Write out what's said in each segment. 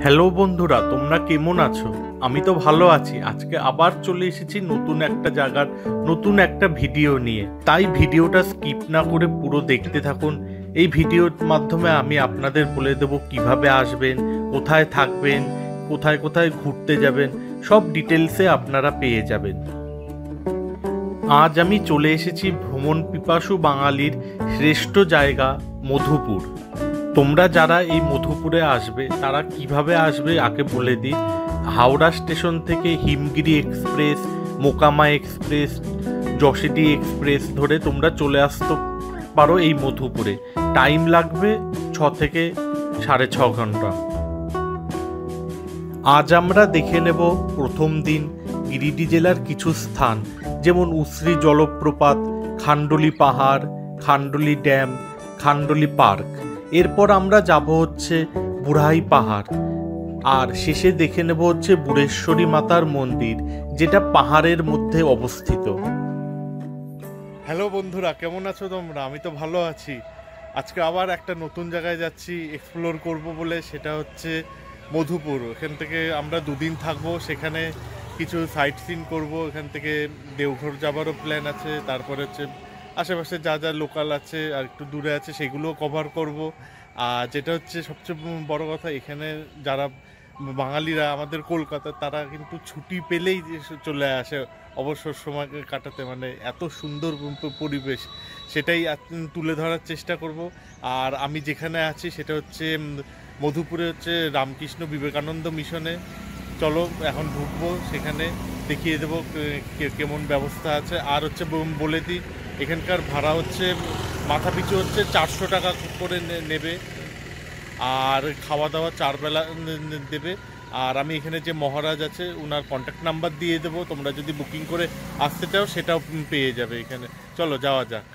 Hello বন্ধুরা, তোমরা কেমন আছো? আমি তো ভালো আছি। আজকে আবার চলে এসেছি নতুন একটা জায়গার নতুন একটা ভিডিও নিয়ে। তাই ভিডিওটা স্কিপ না করে পুরো দেখতে থাকুন। এই ভিডিওর মাধ্যমে আমি আপনাদের বলে দেবো কিভাবে আসবেন, কোথায় থাকবেন, কোথায় কোথায় ঘুরতে যাবেন, সব ডিটেলসে আপনারা পেয়ে যাবেন। আজ আমি চলে এসেছি ভ্রমণ পিপাসু বাঙালির শ্রেষ্ঠ জায়গা মধুপুর। তোমরা যারা এই মধুপুরে আসবে তারা কিভাবে আসবে আগে বলে দিই। হাওড়া স্টেশন থেকে Himgiri express, Mokama express, Jasidih express ধরে তোমরা চলে আসতে পারো এই মধুপুরে। টাইম লাগবে 6 থেকে 6.5 ঘন্টা। আজ আমরা দেখে নেব প্রথম দিন গিরিডি জেলার কিছু স্থান, যেমন উশ্রী জলপ্রপাত, খান্ডলি পাহাড়, খান্ডলি ড্যাম, খান্ডলি পার্ক। এরপর আমরা যাব হচ্ছে বুড়াই পাহাড়, আর শেষে দেখে নেব হচ্ছে বুড়েশ্বরী মাতার মন্দির, যেটা পাহাড়ের মধ্যে অবস্থিত। হ্যালো বন্ধুরা, কেমন আছো তোমরা? আমি তো ভালো আছি। আজকে আবার একটা নতুন জায়গায় যাচ্ছি এক্সপ্লোর করব বলে, সেটা হচ্ছে মধুপুর। এখান থেকে আমরা 2 দিন থাকবো, সেখানে কিছু সাইট সিন করবো। এখান থেকে দেওঘর যাবারও প্ল্যান আছে, তারপরে হচ্ছে আশেপাশে যা যা লোকাল আছে আর একটু দূরে আছে সেগুলোও কভার করব। আর যেটা হচ্ছে সবচেয়ে বড় কথা, এখানে যারা বাঙালিরা আমাদের কলকাতা, তারা কিন্তু ছুটি পেলেই চলে আসে অবসর সময় কাটাতে। মানে এত সুন্দর পরিবেশ, সেটাই তুলে ধরার চেষ্টা করব। আর আমি যেখানে আছি সেটা হচ্ছে মধুপুরে, হচ্ছে রামকৃষ্ণ বিবেকানন্দ মিশনে। চলো এখন ঢুকবো, সেখানে দেখিয়ে দেবো কেমন ব্যবস্থা আছে। আর হচ্ছে বলে দিই, এখানকার ভাড়া হচ্ছে মাথা পিছু হচ্ছে 400 টাকা করে নেবে, আর খাওয়া দাওয়া 4 বেলা দেবে। আর আমি এখানে যে মহারাজ আছে ওনার কন্ট্যাক্ট নাম্বার দিয়ে দেবো, তোমরা যদি বুকিং করে আসতে চাও সেটাও পেয়ে যাবে এখানে। চলো যাওয়া যাক।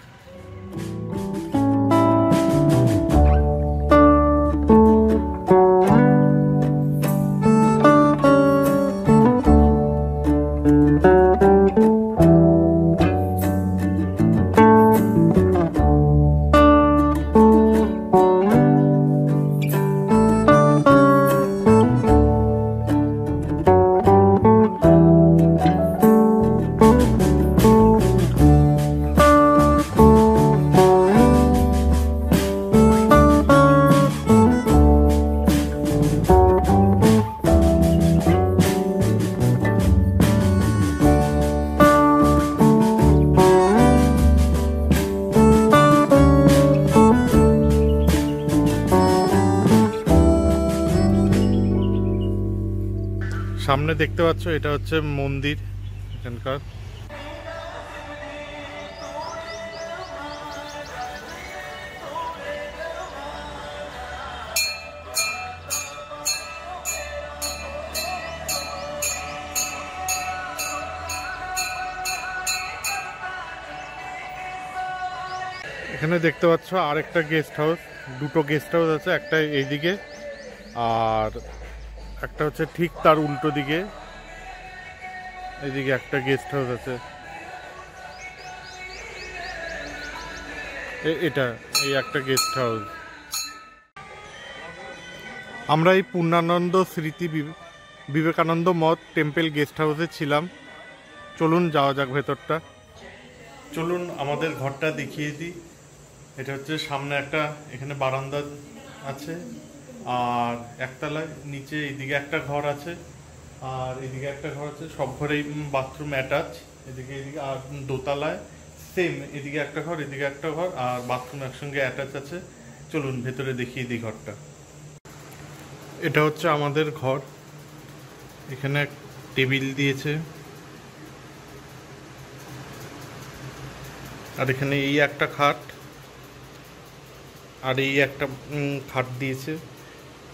সামনে দেখতে পাচ্ছ, এটা হচ্ছে মন্দির এখানকার। এখানে দেখতে পাচ্ছ আরেকটা গেস্ট হাউস, 2টো গেস্ট হাউস আছে, একটা এইদিকে আর একটা হচ্ছে ঠিক তার উল্টো দিকে। এইদিকে একটা গেস্ট হাউস আছে, এটা এই একটা গেস্ট হাউস। আমরা এই পূর্ণানন্দ স্মৃতি বিবেকানন্দ মঠ টেম্পল গেস্ট হাউসে ছিলাম। চলুন যাওয়া যাক ভেতরটা। চলুন আমাদের ঘরটা দেখিয়ে দিই। এটা হচ্ছে সামনে একটা, এখানে বারান্দা আছে, আর একতলায় নিচে এদিকে একটা ঘর আছে, আর এদিকে একটা ঘর আছে। সব ঘরেই বাথরুম অ্যাটাচ, এদিকে আর দোতলায় সেম, এদিকে একটা ঘর, এদিকে একটা ঘর, আর বাথরুম একসঙ্গে অ্যাটাচ আছে। চলুন ভেতরে দেখিয়ে দিই ঘরটা। এটা হচ্ছে আমাদের ঘর। এখানে টেবিল দিয়েছে, আর এখানে এই একটা খাট, আর এই একটা খাট দিয়েছে।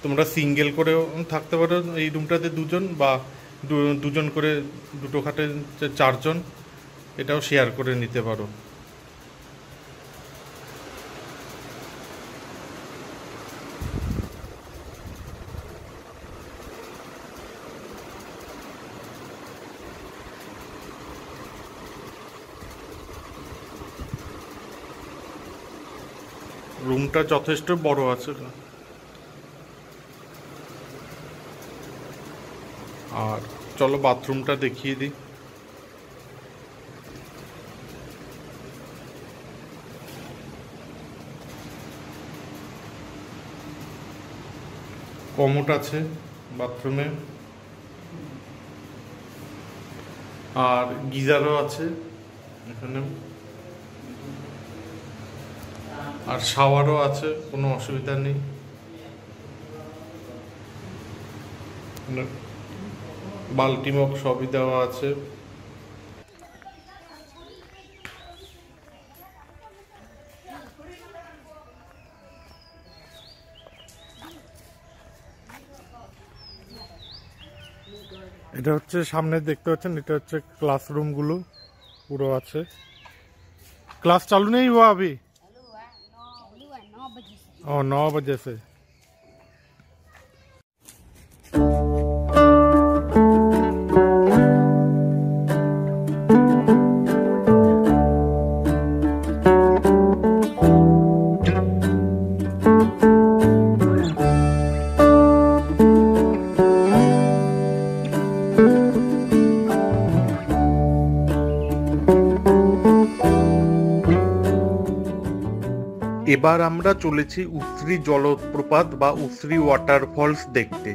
তোমরা সিঙ্গেল করেও থাকতে পারো এই রুমটাতে, 2জন, বা 2জন করে 2টো খাটে 4জন, এটাও শেয়ার করে নিতে পারো। রুমটা যথেষ্ট বড় আছে। আর চলো বাথরুমটা দেখিয়ে দিই। কমোড আছে বাথরুমে, আর গিজারও আছে এখানে, আর শাওয়ারও আছে, কোনো অসুবিধা নেই। বাল্টি মগ সবই দেওয়া আছে। এটা হচ্ছে সামনে দেখতে পাচ্ছেন, এটা হচ্ছে ক্লাসরুমগুলো পুরো আছে। क्लास चालू नहीं हुआ अभी? चालू है 9 बजे से। ओ 9 बजे से। এবার আমরা চলেছি উসরি জলপ্রপাত বা উসরি ওয়াটারফলস দেখতে।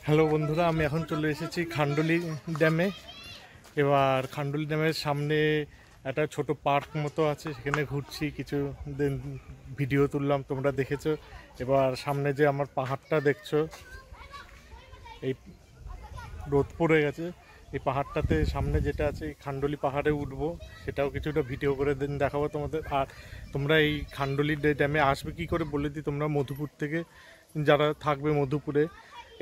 হ্যালো বন্ধুরা, আমি এখন চলে এসেছি খান্ডলি ড্যামে। এবার খান্ডলি ড্যামের সামনে একটা ছোট পার্ক মতো আছে, সেখানে ঘুরছি, কিছু ভিডিও তুললাম, তোমরা দেখেছো। এবার সামনে যে আমার পাহাড়টা দেখছো, এই রোদ পড়ে গেছে, এই পাহাড়টাতে সামনে যেটা আছে এই খান্ডলি পাহাড়ে উঠবো, সেটাও কিছুটা ভিডিও করে দেখাবো তোমাদের। আর তোমরা এই খান্ডলি ড্যামে আসবে কি করে বলে দিই। তোমরা মধুপুর থেকে যারা থাকবে, মধুপুরে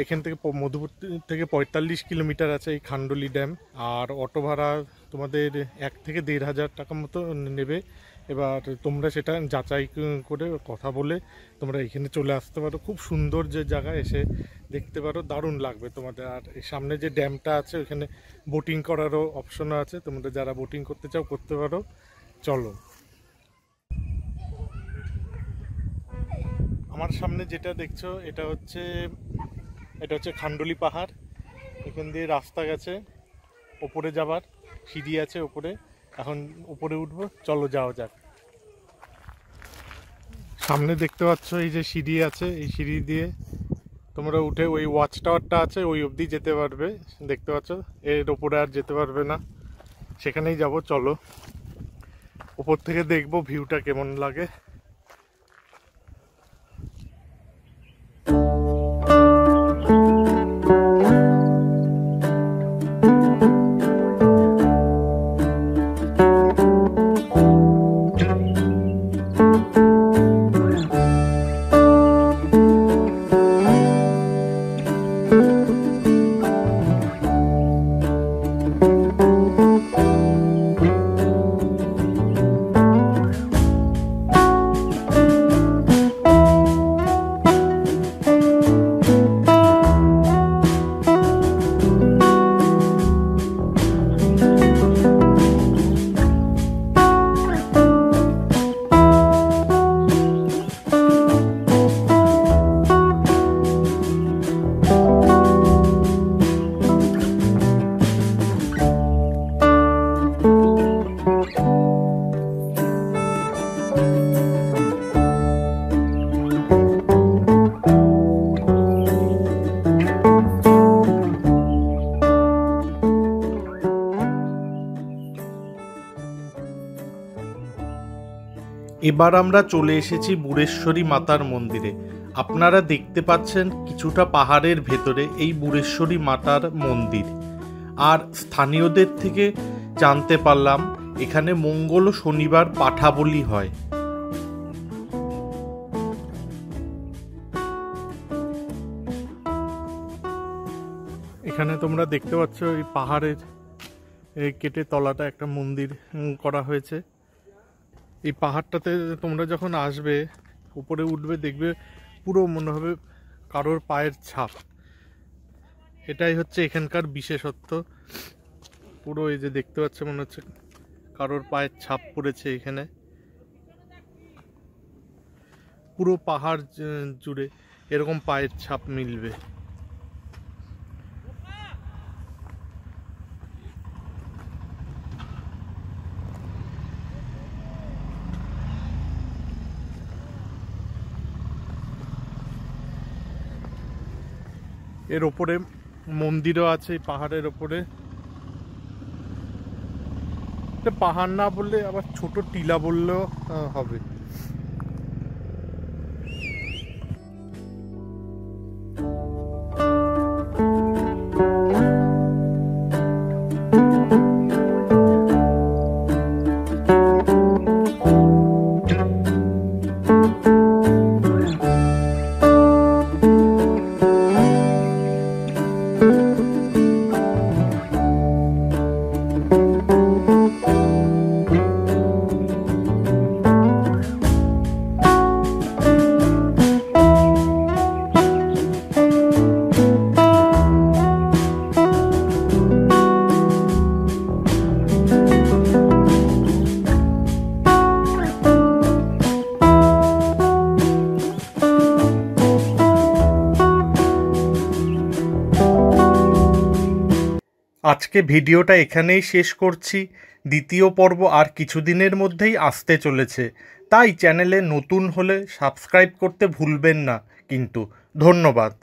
এখান থেকে মধুপুর থেকে 45 কিলোমিটার আছে এই খান্ডলি ড্যাম। আর অটো ভাড়া তোমাদের 1 থেকে 1,500 টাকা মতো নেবে। এবার তোমরা সেটা যাচাই করে কথা বলে তোমরা এখানে চলে আসতে পারো। খুব সুন্দর যে জায়গা, এসে দেখতে পারো, দারুণ লাগবে তোমাদের। আর এই সামনে যে ড্যামটা আছে ওখানে বোটিং করারও অপশনও আছে, তোমরা যারা বোটিং করতে চাও করতে পারো। চলো, আমার সামনে যেটা দেখছো এটা হচ্ছে খান্ডলি পাহাড়। এখান দিয়ে রাস্তা গেছে, ওপরে যাবার সিঁড়ি আছে ওপরে। এখন উপরে উঠবো, চলো যাওয়া যাক। সামনে দেখতে পাচ্ছ এই যে সিঁড়ি আছে, এই সিঁড়ি দিয়ে তোমরা উঠে ওই ওয়াচ টাওয়ারটা আছে ওই অবধি যেতে পারবে, দেখতে পাচ্ছ, এর ওপরে আর যেতে পারবে না। সেখানেই যাব, চলো ওপর থেকে দেখবো ভিউটা কেমন লাগে। এবার আমরা চলে এসেছি বুড়েশ্বরী মাতার মন্দিরে। আপনারা দেখতে পাচ্ছেন কিছুটা পাহাড়ের ভেতরে এই বুড়েশ্বরী মাতার মন্দির। আর স্থানীয়দের থেকে জানতে পারলাম এখানে মঙ্গল ও শনিবার পাঠা বলি হয়। এখানে তোমরা দেখতে পাচ্ছ এই পাহাড়ের কেটে তলাটা একটা মন্দির করা হয়েছে। এই পাহাড়টাতে তোমরা যখন আসবে, উপরে উঠবে, দেখবে পুরো মনে হবে কারোর পায়ের ছাপ। এটাই হচ্ছে এখানকার বিশেষত্ব। পুরো এই যে দেখতে পাচ্ছ, মনে হচ্ছে কারোর পায়ের ছাপ পড়েছে এখানে। পুরো পাহাড় জুড়ে এরকম পায়ের ছাপ মিলবে। এর ওপরে মন্দিরও আছে এই পাহাড়ের ওপরে। পাহাড় না বললে আবার ছোট টিলা বললেও হবে। আজকে ভিডিওটা এখানেই শেষ করছি। দ্বিতীয় পর্ব আর কিছুদিনের মধ্যেই আসতে চলেছে, তাই চ্যানেলে নতুন হলে সাবস্ক্রাইব করতে ভুলবেন না কিন্তু। ধন্যবাদ।